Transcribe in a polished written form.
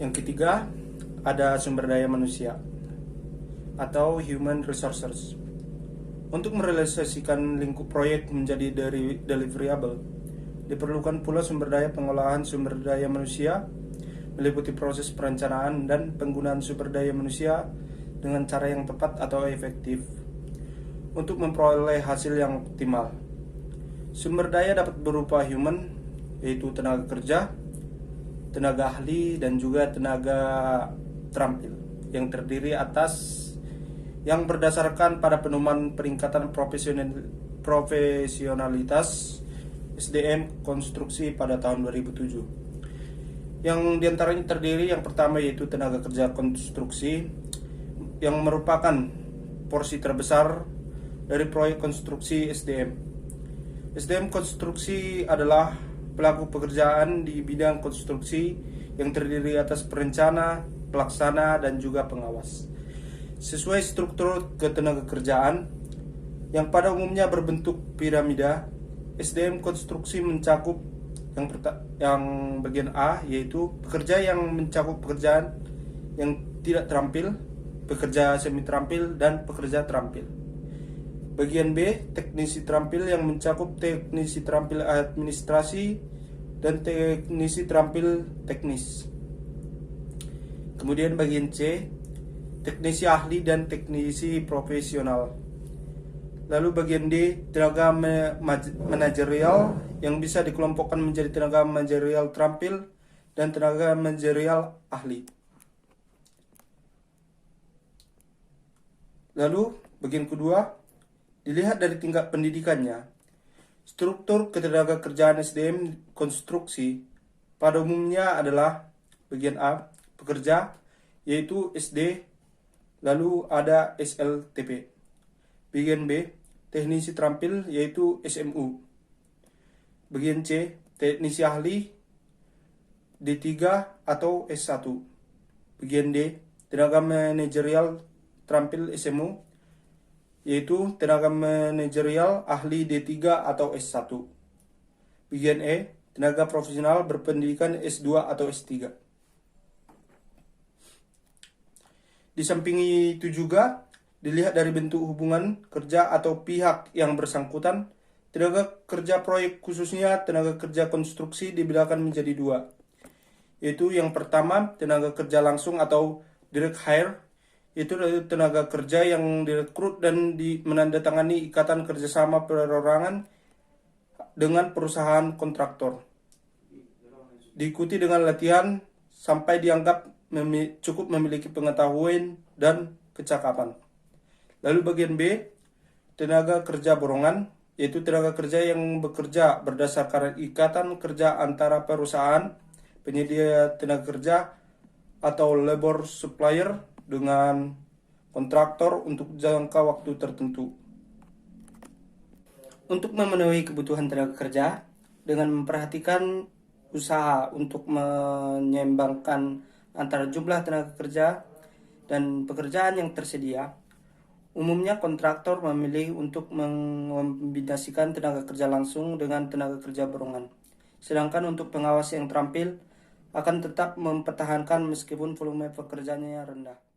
Yang ketiga, ada sumber daya manusia atau human resources. Untuk merealisasikan lingkup proyek menjadi deliverable, diperlukan pula sumber daya pengolahan sumber daya manusia, meliputi proses perencanaan dan penggunaan sumber daya manusia dengan cara yang tepat atau efektif untuk memperoleh hasil yang optimal. Sumber daya dapat berupa human, yaitu tenaga kerja, tenaga ahli, dan juga tenaga terampil yang terdiri atas yang berdasarkan pada pedoman peningkatan profesionalitas SDM konstruksi pada tahun 2007. Yang diantaranya terdiri yang pertama yaitu tenaga kerja konstruksi yang merupakan porsi terbesar dari proyek konstruksi SDM. SDM konstruksi adalah pelaku pekerjaan di bidang konstruksi yang terdiri atas perencana, pelaksana, dan juga pengawas. Sesuai struktur ketenagakerjaan yang pada umumnya berbentuk piramida, SDM konstruksi mencakup yang bagian A, yaitu pekerja yang mencakup pekerjaan yang tidak terampil, pekerja semi terampil, dan pekerja terampil. Bagian B, teknisi terampil yang mencakup teknisi terampil administrasi dan teknisi terampil teknis. Kemudian bagian C, teknisi ahli dan teknisi profesional. Lalu bagian D, tenaga manajerial yang bisa dikelompokkan menjadi tenaga manajerial terampil dan tenaga manajerial ahli. Lalu bagian kedua, dilihat dari tingkat pendidikannya. Struktur ketenaga kerjaan SDM konstruksi pada umumnya adalah bagian A, pekerja, yaitu SD, lalu ada SLTP. Bagian B, teknisi terampil, yaitu SMU. Bagian C, teknisi ahli, D3 atau S1. Bagian D, tenaga manajerial terampil SMU, yaitu tenaga manajerial ahli D3 atau S1. Bagian E, tenaga profesional berpendidikan S2 atau S3. Di samping itu juga dilihat dari bentuk hubungan kerja atau pihak yang bersangkutan. Tenaga kerja proyek khususnya tenaga kerja konstruksi dibedakan menjadi dua, yaitu yang pertama tenaga kerja langsung atau direct hire, itu tenaga kerja yang direkrut dan menandatangani ikatan kerjasama perorangan dengan perusahaan kontraktor, diikuti dengan latihan sampai dianggap cukup memiliki pengetahuan dan kecakapan. Lalu bagian B, tenaga kerja borongan, yaitu tenaga kerja yang bekerja berdasarkan ikatan kerja antara perusahaan penyedia tenaga kerja atau labor supplier dengan kontraktor untuk jangka waktu tertentu. Untuk memenuhi kebutuhan tenaga kerja dengan memperhatikan usaha untuk menyeimbangkan antara jumlah tenaga kerja dan pekerjaan yang tersedia, umumnya kontraktor memilih untuk mengombinasikan tenaga kerja langsung dengan tenaga kerja borongan. Sedangkan untuk pengawas yang terampil akan tetap mempertahankan meskipun volume pekerjaannya rendah.